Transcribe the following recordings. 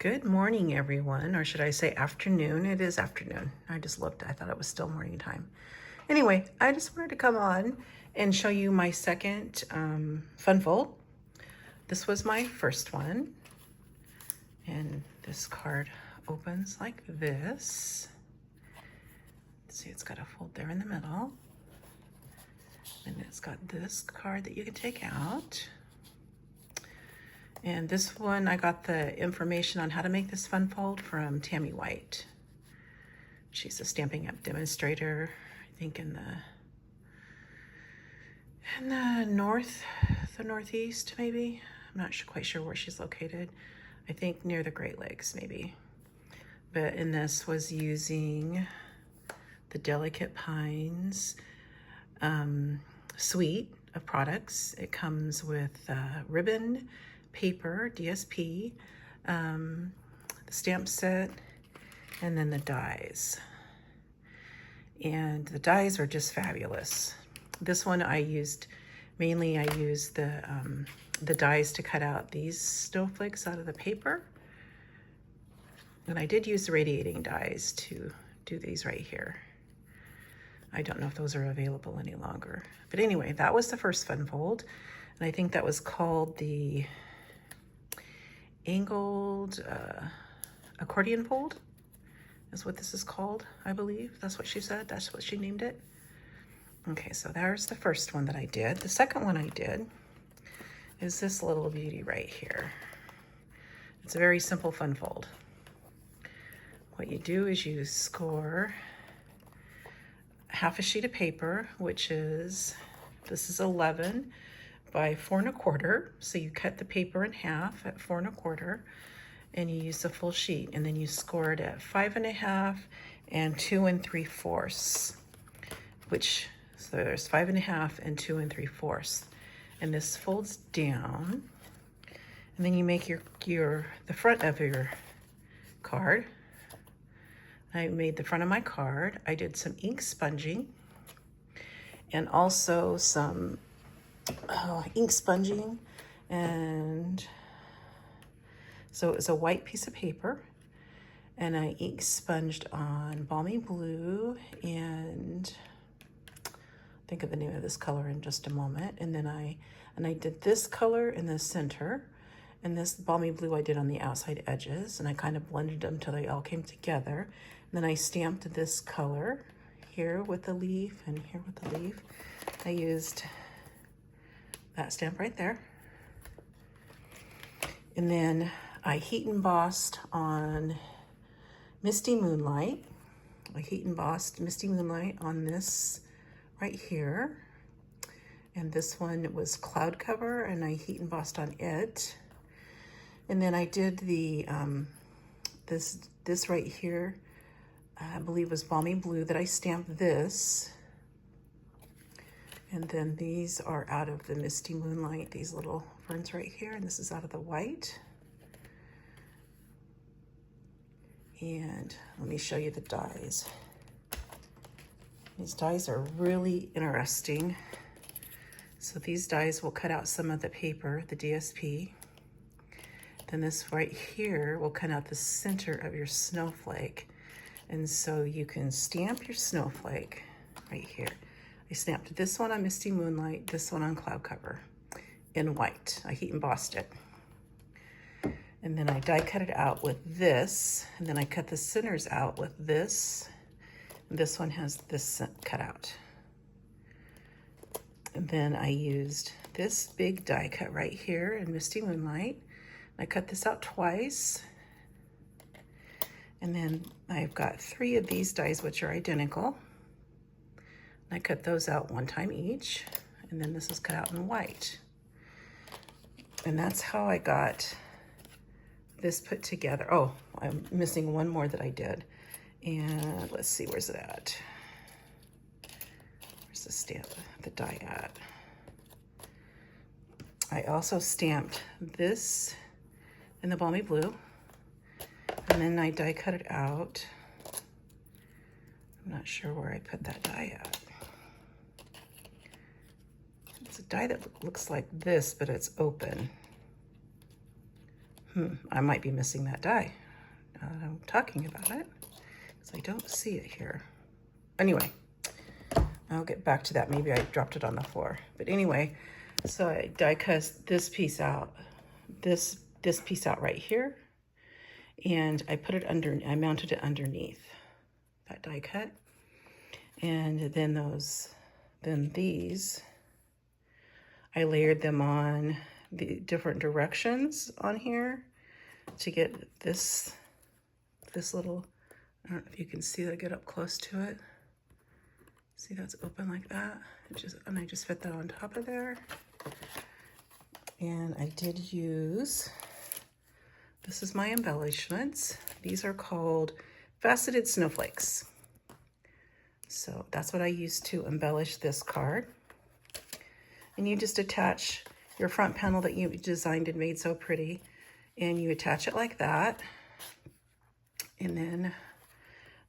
Good morning, everyone, or should I say afternoon? It is afternoon. I just looked, I thought it was still morning time. Anyway, I just wanted to come on and show you my second fun fold. This was my first one, and this card opens like this. See, it's got a fold there in the middle, and it's got this card that you can take out. And this one, I got the information on how to make this fun fold from Tammy White. She's a Stampin' Up demonstrator, I think in the northeast maybe. I'm not quite sure where she's located. I think near the Great Lakes maybe. But in this was using the Delicate Pines suite of products. It comes with ribbon, paper, DSP, the stamp set, and then the dies. And the dies are just fabulous. This one I used the dies to cut out these snowflakes out of the paper. And I did use the radiating dies to do these right here. I don't know if those are available any longer. But anyway, that was the first fun fold. And I think that was called the angled accordion fold is what this is called, I believe. That's what she said. That's what she named it. Okay, so there's the first one that I did. The second one I did is this little beauty right here. It's a very simple fun fold. What you do is you score half a sheet of paper, which is, this is 11 by 4 1/4. So you cut the paper in half at 4 1/4 and you use the full sheet, and then you score it at 5 1/2 and 2 3/4, which, so there's 5 1/2 and 2 3/4. And this folds down, and then you make the front of your card. I made the front of my card. I did some ink sponging and also some ink sponging, and so it was a white piece of paper, and I ink sponged on Balmy Blue, and I'll think of the name of this color in just a moment. And then I did this color in the center, and this Balmy Blue I did on the outside edges, and I kind of blended them till they all came together. And then I stamped this color here with the leaf and here with the leaf. I used that stamp right there. And then I heat embossed on Misty Moonlight. I heat embossed Misty Moonlight on this right here. And this one was Cloud Cover, and I heat embossed on it. And then I did the, this right here, I believe was Balmy Blue that I stamped this. And then these are out of the Misty Moonlight, these little ferns right here, and this is out of the white. And let me show you the dies. These dies are really interesting. So these dies will cut out some of the paper, the DSP. Then this right here will cut out the center of your snowflake. And so you can stamp your snowflake right here. I stamped this one on Misty Moonlight, this one on Cloud Cover in white. I heat embossed it. And then I die cut it out with this, and then I cut the centers out with this. And this one has this cut out. And then I used this big die cut right here in Misty Moonlight. I cut this out twice. And then I've got 3 of these dies, which are identical. I cut those out 1 time each, and then this is cut out in white. And that's how I got this put together. Oh, I'm missing one more that I did. And let's see, where's it at? Where's the stamp, the die at? I also stamped this in the Balmy Blue, and then I die cut it out. I'm not sure where I put that die at. It's a die that looks like this, but it's open. I might be missing that die. I'm talking about it because I don't see it here. Anyway, I'll get back to that. Maybe I dropped it on the floor. But anyway, so I die cut this piece out, this piece out right here, and I put it under. I mounted it underneath that die cut, and then these, I layered them on the different directions on here to get this little. I don't know if you can see that. Get up close to it. See, that's open like that. And I just fit that on top of there. And I did use, this is my embellishments. These are called faceted snowflakes. So that's what I used to embellish this card. And you just attach your front panel that you designed and made so pretty, and you attach it like that. And then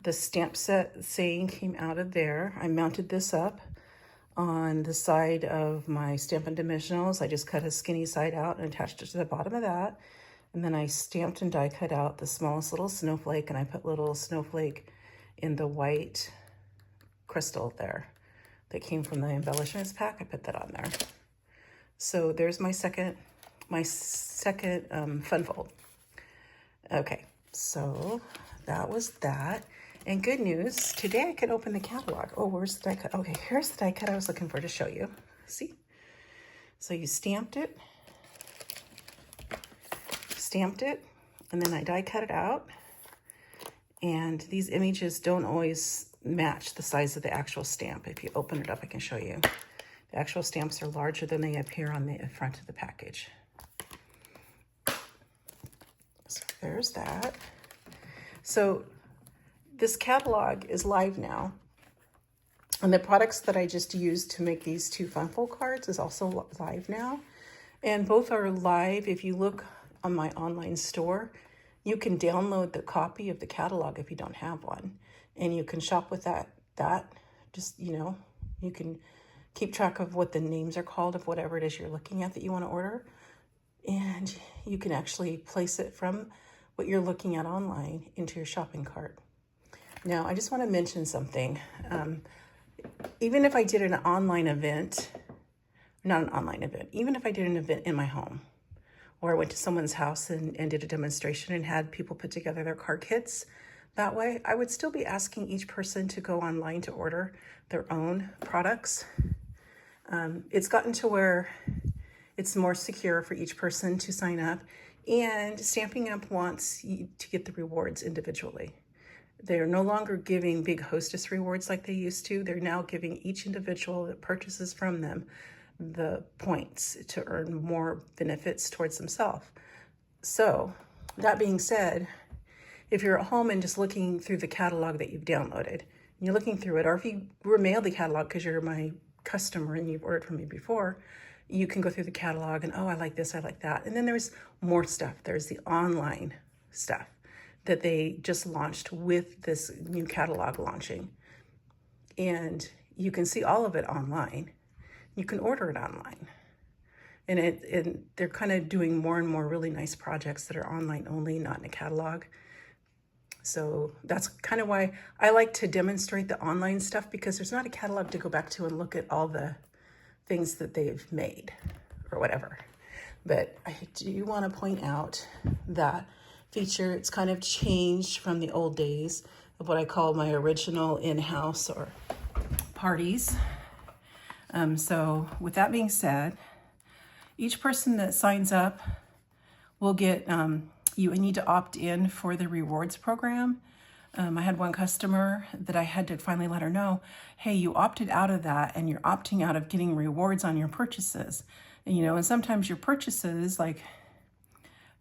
the stamp set saying came out of there. I mounted this up on the side of my Stampin' Dimensionals. I just cut a skinny side out and attached it to the bottom of that. And then I stamped and die cut out the smallest little snowflake, and I put little snowflake in the white crystal there that came from the embellishments pack. I put that on there. So there's my second fun fold. Okay, so that was that. And good news, today I can open the catalog. Oh, where's the die cut? Okay, here's the die cut I was looking for to show you. See? So you stamped it, and then I die cut it out. And these images don't always match the size of the actual stamp. If you open it up, I can show you. The actual stamps are larger than they appear on the front of the package. So there's that. So this catalog is live now. And the products that I just used to make these two fun fold cards is also live now. And both are live. If you look on my online store, you can download the copy of the catalog if you don't have one. And you can shop with that. Just, you can keep track of what the names are called of whatever it is you're looking at that you want to order. And you can actually place it from what you're looking at online into your shopping cart. Now, I just want to mention something. Even if I did an online event, not an online event, even if I did an event in my home, or I went to someone's house and did a demonstration and had people put together their card kits that way, I would still be asking each person to go online to order their own products. It's gotten to where it's more secure for each person to sign up, and Stampin' Up! Wants you to get the rewards individually. They're no longer giving big hostess rewards like they used to. They're now giving each individual that purchases from them the points to earn more benefits towards themselves. So that being said, if you're at home and just looking through the catalog that you've downloaded, and you're looking through it, or if you were mailed the catalog because you're my customer and you've ordered from me before, you can go through the catalog and, oh, I like this, I like that. And then there's more stuff. There's the online stuff that they just launched with this new catalog launching. And you can see all of it online. You can order it online. And they're kind of doing more and more really nice projects that are online only, not in a catalog. So that's kind of why I like to demonstrate the online stuff, because there's not a catalog to go back to and look at all the things that they've made or whatever. But I do want to point out that feature, it's kind of changed from the old days of what I call my original in-house or parties. So with that being said, each person that signs up will get, you need to opt in for the rewards program. I had one customer that I had to finally let her know, hey, you opted out of that and you're opting out of getting rewards on your purchases. And, and sometimes your purchases, like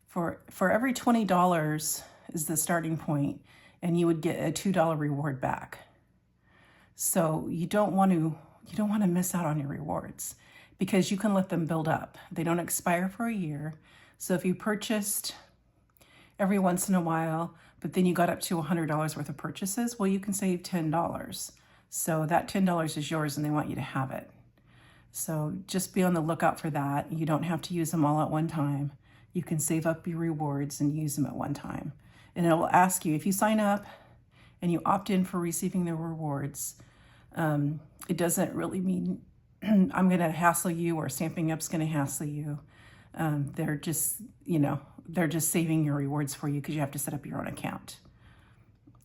for every $20 is the starting point, and you would get a $2 reward back. So you don't want to miss out on your rewards, because you can let them build up. They don't expire for a year. So if you purchased every once in a while, but then you got up to $100 worth of purchases, well, you can save $10. So that $10 is yours and they want you to have it. So just be on the lookout for that. You don't have to use them all at one time. you can save up your rewards and use them at one time. And it will ask you, if you sign up and you opt in for receiving the rewards, it doesn't really mean I'm going to hassle you or Stampin' Up's going to hassle you. They're just, they're just saving your rewards for you because you have to set up your own account.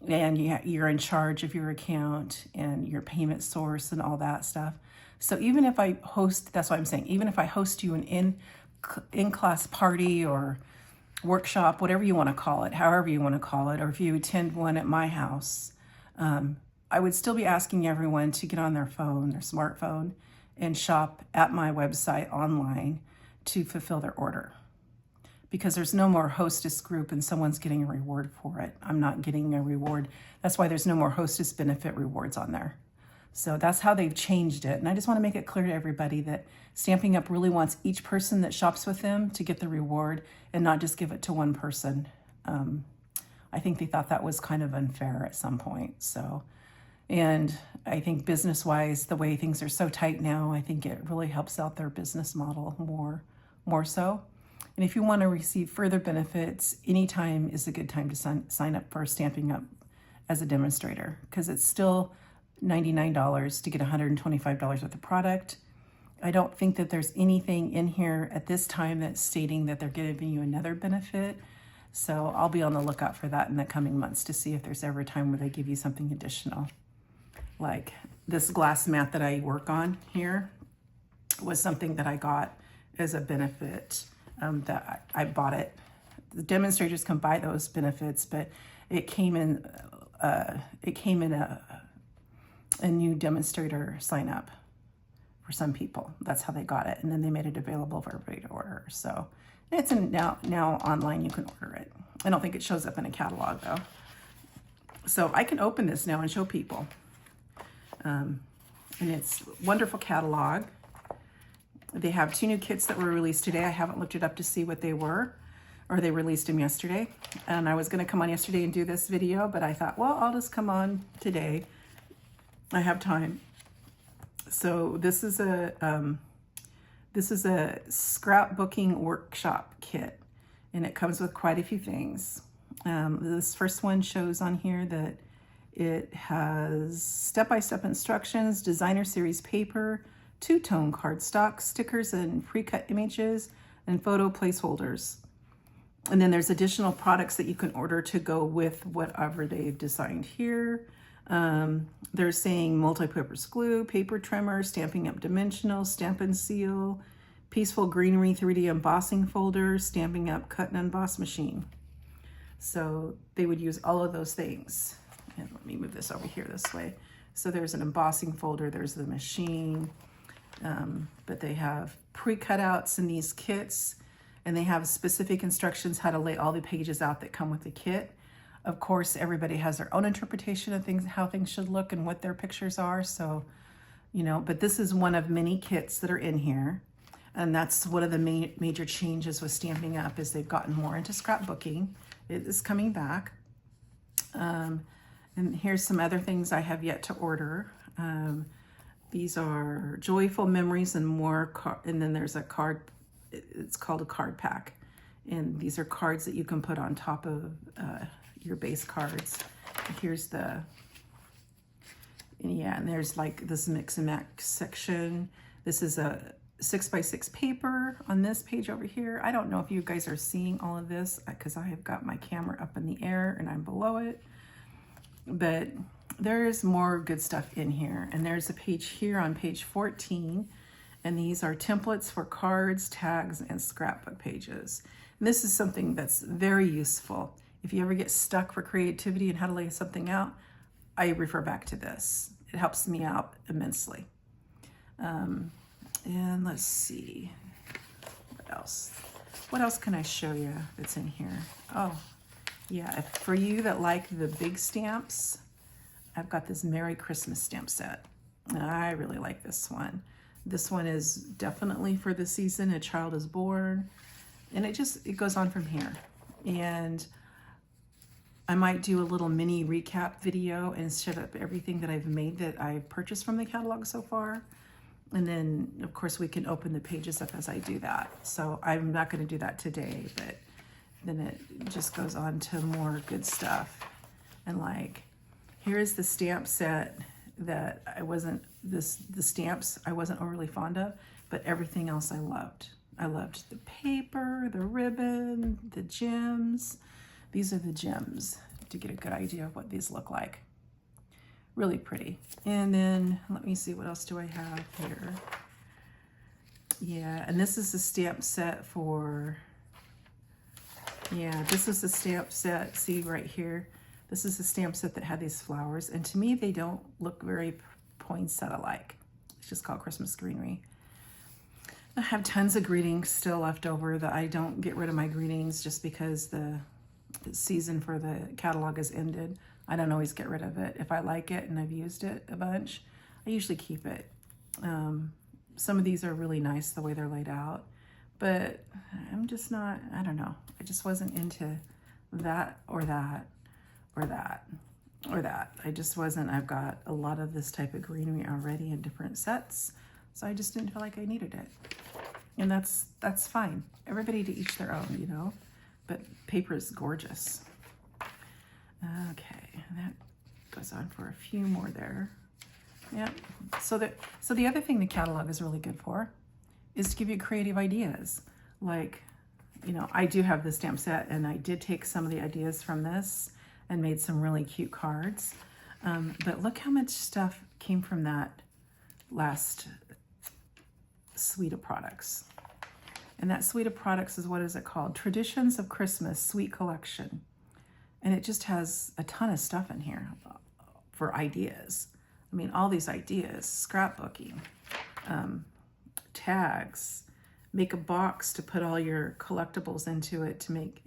And you're in charge of your account and your payment source and all that stuff. So even if I host, that's what I'm saying, even if I host you an in-class party or workshop, whatever you want to call it, however you want to call it, or if you attend one at my house, I would still be asking everyone to get on their phone, their smartphone, and shop at my website online to fulfill their order. Because there's no more hostess group and someone's getting a reward for it. I'm not getting a reward. That's why there's no more hostess benefit rewards on there. So that's how they've changed it. And I just want to make it clear to everybody that Stampin' Up really wants each person that shops with them to get the reward and not just give it to one person. I think they thought that was kind of unfair at some point. So, and I think business-wise, the way things are so tight now, I think it really helps out their business model more so. And if you want to receive further benefits, anytime is a good time to sign up for Stampin' Up as a demonstrator, because it's still $99 to get $125 worth of product. I don't think that there's anything in here at this time that's stating that they're giving you another benefit. So I'll be on the lookout for that in the coming months to see if there's ever a time where they give you something additional. Like this glass mat that I work on here was something that I got as a benefit. That I bought it. The demonstrators can buy those benefits, but it came in a new demonstrator sign up for some people. That's how they got it, and then they made it available for everybody to order. So it's now online. You can order it. I don't think it shows up in a catalog though. So I can open this now and show people, and it's a wonderful catalog. They have 2 new kits that were released today. I haven't looked it up to see what they were, or they released them yesterday. And I was going to come on yesterday and do this video, but I thought, well, I'll just come on today. I have time. So this is a scrapbooking workshop kit, and it comes with quite a few things. This first one shows on here that it has step-by-step instructions, designer series paper, 2-tone cardstock, stickers and pre-cut images, and photo placeholders. And then there's additional products that you can order to go with whatever they've designed here. They're saying multi-purpose glue, paper trimmer, Stampin' Up dimensional, stamp and seal, peaceful greenery 3D embossing folder, Stampin' Up cut and emboss machine. So they would use all of those things. And let me move this over here this way. So there's an embossing folder, there's the machine, but they have pre-cutouts in these kits, and they have specific instructions how to lay all the pages out that come with the kit. Of course, everybody has their own interpretation of things, how things should look and what their pictures are. So, but this is one of many kits that are in here. And that's one of the major changes with Stampin' Up is they've gotten more into scrapbooking. It is coming back. And here's some other things I have yet to order. These are joyful memories and more, and then there's a card, it's called a card pack. And these are cards that you can put on top of your base cards. Here's and there's like this mix and match section. This is a 6x6 paper on this page over here. I don't know if you guys are seeing all of this because I have got my camera up in the air and I'm below it. But there's more good stuff in here. And there's a page here on page 14. And these are templates for cards, tags, and scrapbook pages. And this is something that's very useful. If you ever get stuck for creativity and how to lay something out, I refer back to this. It helps me out immensely. And let's see, what else? What else can I show you that's in here? Oh, yeah, for you that like the big stamps, I've got this Merry Christmas stamp set. And I really like this one. This one is definitely for the season a child is born. And it goes on from here. And I might do a little mini recap video and show up everything that I've made that I've purchased from the catalog so far. And then, of course, we can open the pages up as I do that. So I'm not going to do that today, but then it just goes on to more good stuff. And like, here is the stamp set that the stamps I wasn't overly fond of, but everything else I loved. I loved the paper, the ribbon, the gems. These are the gems to get a good idea of what these look like. Really pretty. And then let me see, what else do I have here? Yeah, and this is the stamp set for, yeah, this is the stamp set. See right here? This is the stamp set that had these flowers. And to me, they don't look very poinsettia-like. It's just called Christmas Greenery. I have tons of greetings still left over that I don't get rid of my greetings just because the season for the catalog has ended. I don't always get rid of it. If I like it and I've used it a bunch, I usually keep it. Some of these are really nice the way they're laid out, but I'm just not, I don't know. I just wasn't into that or that or that or that. I just wasn't. I've got a lot of this type of greenery already in different sets, so I just didn't feel like I needed it. And that's fine. Everybody to each their own, you know, but paper is gorgeous. Okay, that goes on for a few more there. Yep. So the other thing the catalog is really good for is to give you creative ideas. Like, you know, I do have the stamp set, and I did take some of the ideas from this and made some really cute cards. But look how much stuff came from that last suite of products. And that suite of products is, what is it called? Traditions of Christmas Sweet Collection. And it just has a ton of stuff in here for ideas. I mean, all these ideas, scrapbooking, tags, make a box to put all your collectibles into it to make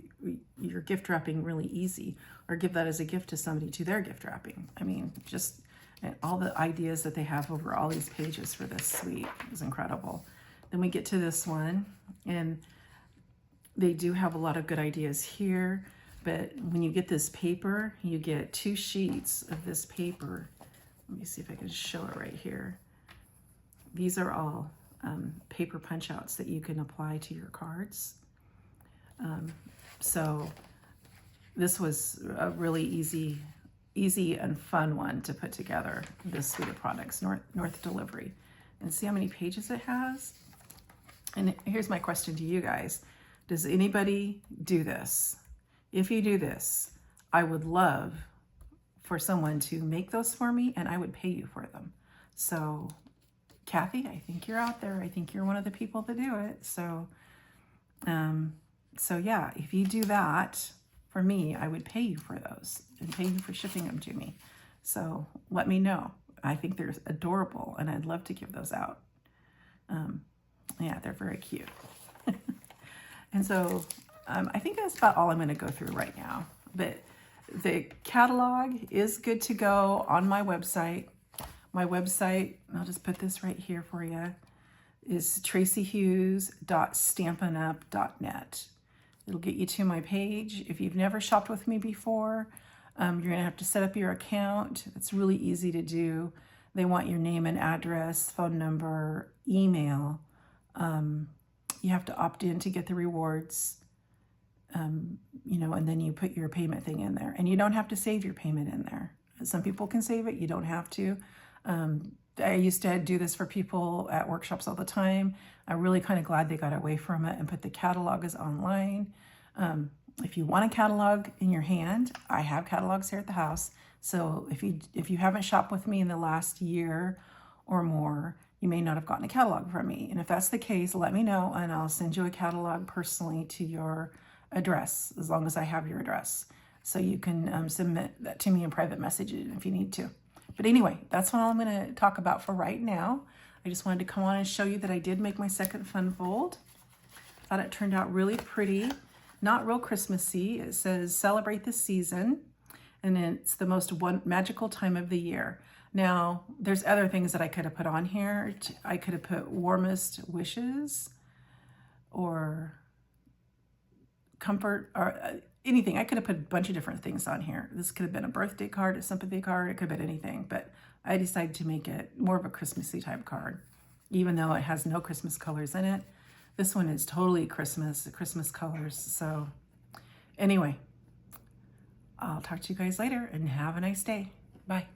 your gift wrapping really easy, or give that as a gift to somebody to their gift wrapping. I mean, just all the ideas that they have over all these pages for this suite is incredible. Then we get to this one, and they do have a lot of good ideas here. But when you get this paper, you get 2 sheets of this paper. Let me see if I can show it right here. These are all paper punch outs that you can apply to your cards. So this was a really easy and fun one to put together, this suite of products, North Delivery. And see how many pages it has? And here's my question to you guys. Does anybody do this? If you do this, I would love for someone to make those for me, and I would pay you for them. So Kathy, I think you're out there. I think you're one of the people that do it. So yeah, if you do that for me, I would pay you for those and pay you for shipping them to me. So let me know. I think they're adorable, and I'd love to give those out. Yeah, they're very cute. And so I think that's about all I'm going to go through right now. But the catalog is good to go on my website. My website, I'll just put this right here for you, is tracyhughes.stampinup.net. It'll get you to my page. If you've never shopped with me before, you're going to have to set up your account. It's really easy to do. They want your name and address, phone number, email. You have to opt in to get the rewards. You know, and then you put your payment thing in there, and you don't have to save your payment in there. Some people can save it. You don't have to. I used to do this for people at workshops all the time. I'm really kind of glad they got away from it and put the catalog as online. If you want a catalog in your hand, I have catalogs here at the house. So if you haven't shopped with me in the last year or more, you may not have gotten a catalog from me. And if that's the case, let me know, and I'll send you a catalog personally to your address, as long as I have your address. So you can submit that to me in private messages if you need to. But anyway, that's what I'm going to talk about for right now. I just wanted to come on and show you that I did make my second fun fold. Thought it turned out really pretty. Not real Christmassy. It says celebrate the season, and it's the most magical time of the year. Now, there's other things that I could have put on here. I could have put warmest wishes or comfort or anything. I could have put a bunch of different things on here. This could have been a birthday card, a sympathy card. It could have been anything, but I decided to make it more of a Christmassy type card. even though it has no Christmas colors in it. This one is totally Christmas colors. So anyway, I'll talk to you guys later and have a nice day. Bye.